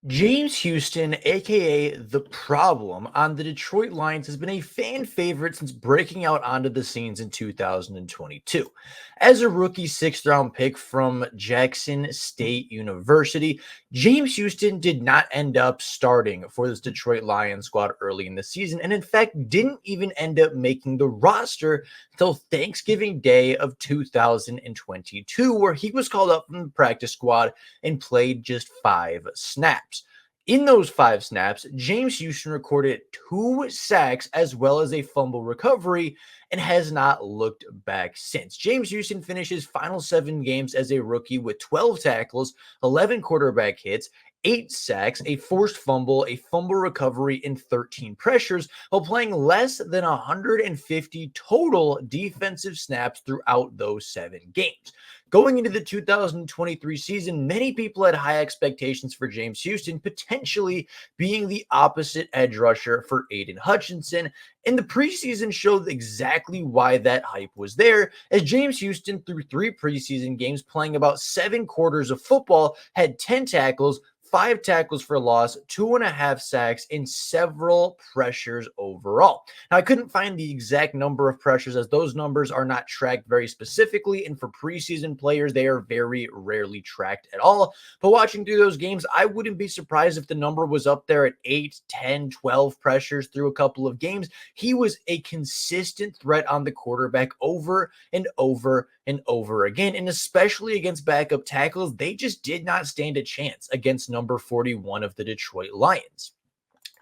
James Houston, aka The Problem, on the Detroit Lions has been a fan favorite since breaking out onto the scenes in 2022. As a rookie sixth round pick from Jackson State University, James Houston did not end up starting for this Detroit Lions squad early in the season, and in fact, didn't even end up making the roster until Thanksgiving Day of 2022, where he was called up from the practice squad and played just 5 snaps. In those 5 snaps, James Houston recorded 2 sacks as well as a fumble recovery and has not looked back since. James Houston finished his final 7 games as a rookie with 12 tackles, 11 quarterback hits, 8 sacks, a forced fumble, a fumble recovery, and 13 pressures, while playing less than 150 total defensive snaps throughout those 7 games. Going into the 2023 season, many people had high expectations for James Houston, potentially being the opposite edge rusher for Aiden Hutchinson. And the preseason showed exactly why that hype was there, as James Houston, through 3 preseason games, playing about 7 quarters of football, had 10 tackles, 5 tackles for loss, 2.5 sacks, and several pressures overall. Now, I couldn't find the exact number of pressures as those numbers are not tracked very specifically. And for preseason players, they are very rarely tracked at all. But watching through those games, I wouldn't be surprised if the number was up there at 8, 10, 12 pressures through a couple of games. He was a consistent threat on the quarterback over and over and over again. And especially against backup tackles, they just did not stand a chance against number 41 of the Detroit Lions.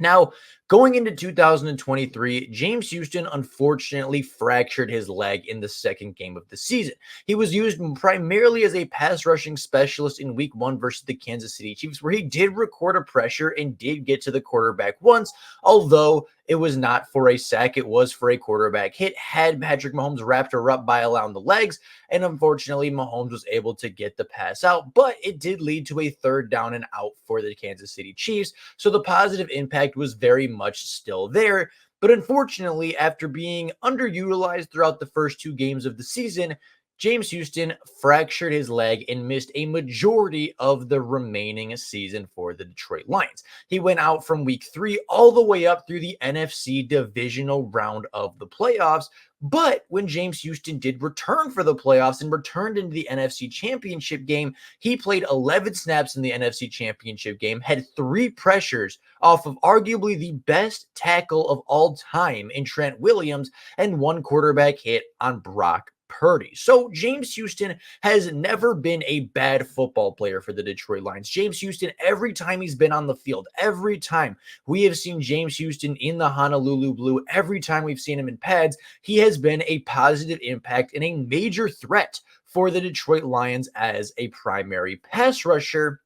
Now, going into 2023, James Houston unfortunately fractured his leg in the second game of the season. He was used primarily as a pass rushing specialist in week 1 versus the Kansas City Chiefs, where he did record a pressure and did get to the quarterback once, although it was not for a sack. It was for a quarterback hit. Had Patrick Mahomes wrapped her up by around the legs, and unfortunately, Mahomes was able to get the pass out, but it did lead to a 3rd down and out for the Kansas City Chiefs. So the positive impact was very much still there. But unfortunately, after being underutilized throughout the first 2 games of the season, James Houston fractured his leg and missed a majority of the remaining season for the Detroit Lions. He went out from week 3 all the way up through the NFC divisional round of the playoffs. But when James Houston did return for the playoffs and returned into the NFC Championship game, he played 11 snaps in the NFC Championship game, had 3 pressures off of arguably the best tackle of all time in Trent Williams, and 1 quarterback hit on Brock Purdy. So James Houston has never been a bad football player for the Detroit Lions. James Houston, every time he's been on the field, every time we have seen James Houston in the Honolulu Blue, every time we've seen him in pads, he has been a positive impact and a major threat for the Detroit Lions as a primary pass rusher.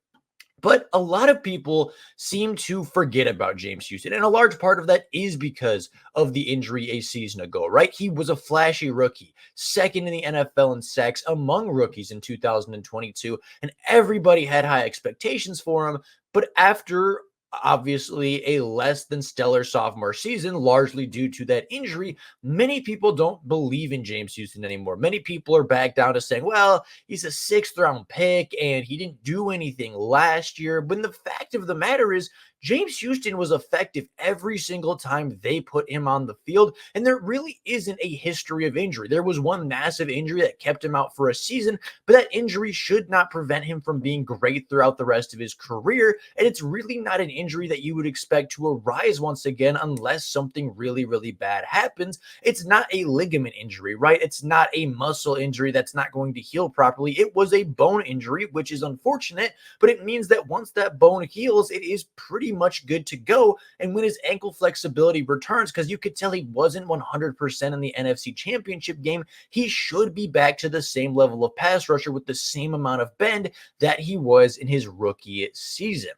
But a lot of people seem to forget about James Houston. And a large part of that is because of the injury a season ago, right? He was a flashy rookie, second in the NFL in sacks among rookies in 2022. And everybody had high expectations for him. But after obviously a less than stellar sophomore season, largely due to that injury, many people don't believe in James Houston anymore. Many people are back down to saying, well, he's a 6th round pick and he didn't do anything last year. But the fact of the matter is, James Houston was effective every single time they put him on the field, and there really isn't a history of injury. There was one massive injury that kept him out for a season, but that injury should not prevent him from being great throughout the rest of his career, and it's really not an injury that you would expect to arise once again unless something really, really bad happens. It's not a ligament injury, right? It's not a muscle injury that's not going to heal properly. It was a bone injury, which is unfortunate, but it means that once that bone heals, it is pretty much good to go. And when his ankle flexibility returns, because you could tell he wasn't 100% in the NFC Championship game, he should be back to the same level of pass rusher with the same amount of bend that he was in his rookie season.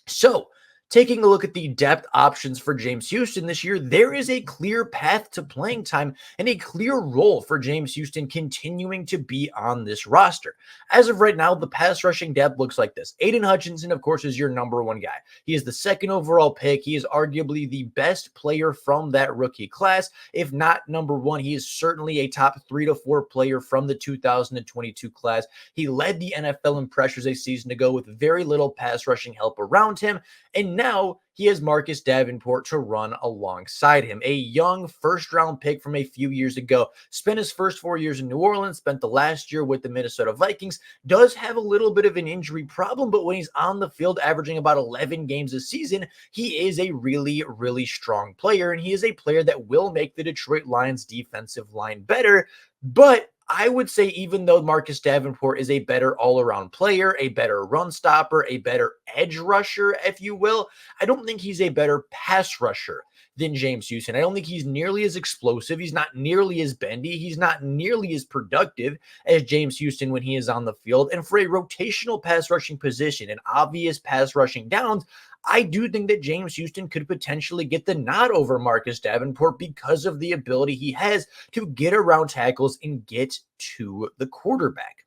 So Taking a look at the depth options for James Houston this year, there is a clear path to playing time and a clear role for James Houston continuing to be on this roster. As of right now, the pass rushing depth looks like this. Aiden Hutchinson, of course, is your number one guy. He is the second overall pick. He is arguably the best player from that rookie class. If not number one, he is certainly a top 3 to 4 player from the 2022 class. He led the NFL in pressures a season ago with very little pass rushing help around him. And now he has Marcus Davenport to run alongside him, a young first-round pick from a few years ago. Spent his first 4 years in New Orleans, spent the last year with the Minnesota Vikings, does have a little bit of an injury problem, but when he's on the field averaging about 11 games a season, he is a really, really strong player, and he is a player that will make the Detroit Lions defensive line better. But I would say, even though Marcus Davenport is a better all-around player, a better run stopper, a better edge rusher, if you will, I don't think he's a better pass rusher than James Houston. I don't think he's nearly as explosive. He's not nearly as bendy. He's not nearly as productive as James Houston when he is on the field. And for a rotational pass rushing position and obvious pass rushing downs, I do think that James Houston could potentially get the nod over Marcus Davenport because of the ability he has to get around tackles and get to the quarterback.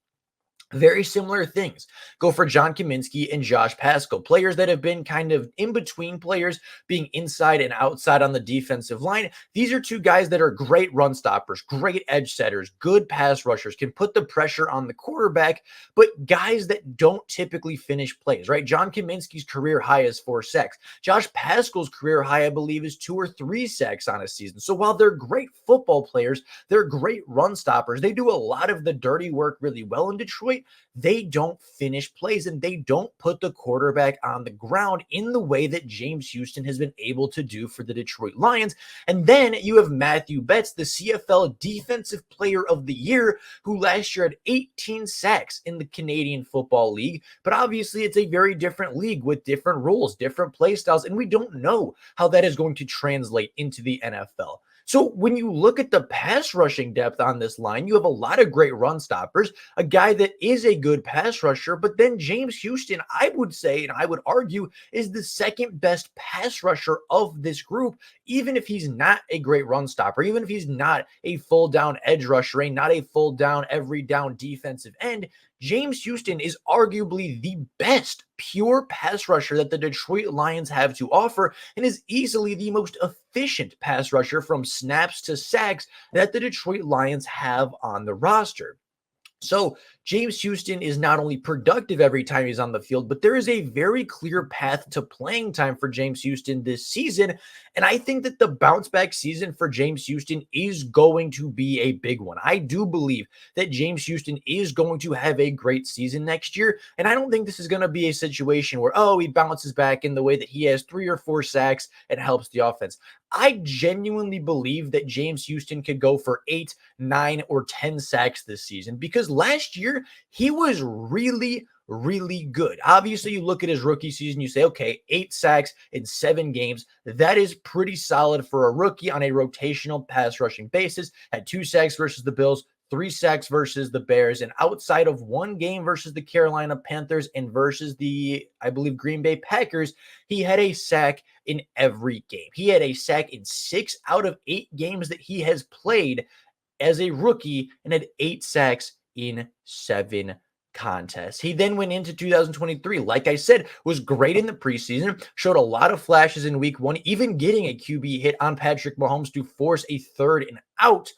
Very similar things go for John Kaminsky and Josh Pascal, players that have been kind of in between players, being inside and outside on the defensive line. These are two guys that are great run stoppers, great edge setters, good pass rushers, can put the pressure on the quarterback, but guys that don't typically finish plays, right? John Kaminsky's career high is 4 sacks. Josh Pascal's career high, I believe, is 2 or 3 sacks on a season. So while they're great football players, they're great run stoppers. They do a lot of the dirty work really well in Detroit. They don't finish plays and they don't put the quarterback on the ground in the way that James Houston has been able to do for the Detroit Lions. And then you have Matthew Betts, the CFL Defensive Player of the Year, who last year had 18 sacks in the Canadian Football League. But obviously, it's a very different league with different rules, different play styles, and we don't know how that is going to translate into the NFL. So when you look at the pass rushing depth on this line, you have a lot of great run stoppers, a guy that is a good pass rusher, but then James Houston, I would say, and I would argue, is the second best pass rusher of this group, even if he's not a great run stopper, even if he's not a full down edge rusher, not a full down, every down defensive end. James Houston is arguably the best pure pass rusher that the Detroit Lions have to offer and is easily the most efficient pass rusher from snaps to sacks that the Detroit Lions have on the roster. So James Houston is not only productive every time he's on the field, but there is a very clear path to playing time for James Houston this season. And I think that the bounce back season for James Houston is going to be a big one. I do believe that James Houston is going to have a great season next year. And I don't think this is going to be a situation where, oh, he bounces back in the way that he has 3 or 4 sacks and helps the offense. I genuinely believe that James Houston could go for 8, 9, or 10 sacks this season because last year he was really, really good. Obviously, you look at his rookie season, you say, okay, 8 sacks in 7 games. That is pretty solid for a rookie on a rotational pass rushing basis. Had 2 sacks versus the Bills, 3 sacks versus the Bears, and outside of 1 game versus the Carolina Panthers and versus the, I believe, Green Bay Packers, he had a sack in every game. He had a sack in 6 out of 8 games that he has played as a rookie and had 8 sacks in 7 contests. He then went into 2023, like I said, was great in the preseason, showed a lot of flashes in week 1, even getting a QB hit on Patrick Mahomes to force a 3rd and out.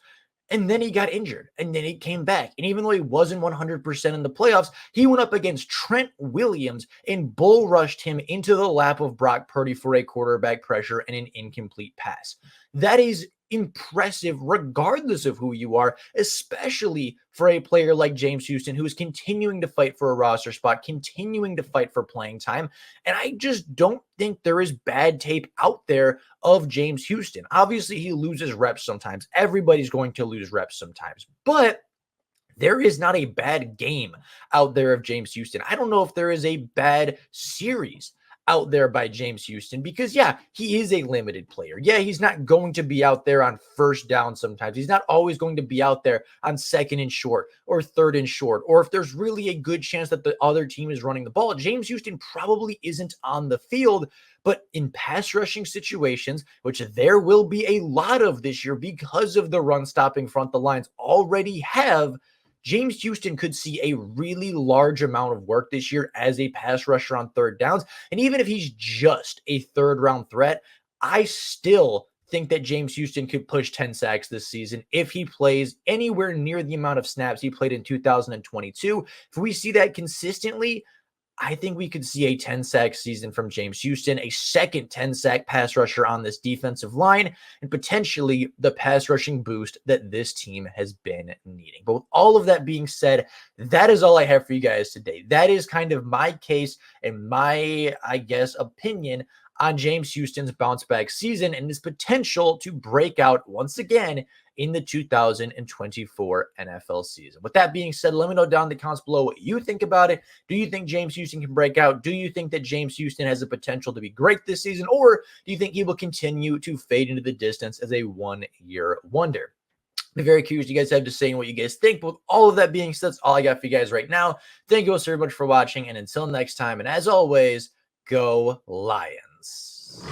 And then he got injured, and then he came back. And even though he wasn't 100% in the playoffs, he went up against Trent Williams and bull rushed him into the lap of Brock Purdy for a quarterback pressure and an incomplete pass. That is impressive regardless of who you are, especially for a player like James Houston, who is continuing to fight for a roster spot, continuing to fight for playing time. And I just don't think there is bad tape out there of James Houston. Obviously, he loses reps sometimes. Everybody's going to lose reps sometimes. But there is not a bad game out there of James Houston. I don't know if there is a bad series out there by James Houston because, yeah, he is a limited player. Yeah, he's not going to be out there on first down sometimes. He's not always going to be out there on second and short or third and short. Or if there's really a good chance that the other team is running the ball, James Houston probably isn't on the field. But in pass rushing situations, which there will be a lot of this year because of the run stopping front the Lions already have, James Houston could see a really large amount of work this year as a pass rusher on third downs. And even if he's just a third round threat, I still think that James Houston could push 10 sacks this season if he plays anywhere near the amount of snaps he played in 2022. If we see that consistently, I think we could see a 10 sack season from James Houston, a second 10 sack pass rusher on this defensive line, and potentially the pass rushing boost that this team has been needing. But with all of that being said, that is all I have for you guys today. That is kind of my case and my, I guess, opinion on James Houston's bounce back season and his potential to break out once again in the 2024 NFL season. With that being said, let me know down in the comments below what you think about it. Do you think James Houston can break out? Do you think that James Houston has the potential to be great this season? Or do you think he will continue to fade into the distance as a one-year wonder? I'm very curious what you guys have to say and what you guys think. But with all of that being said, that's all I got for you guys right now. Thank you all so much for watching. And until next time, and as always, go Lions.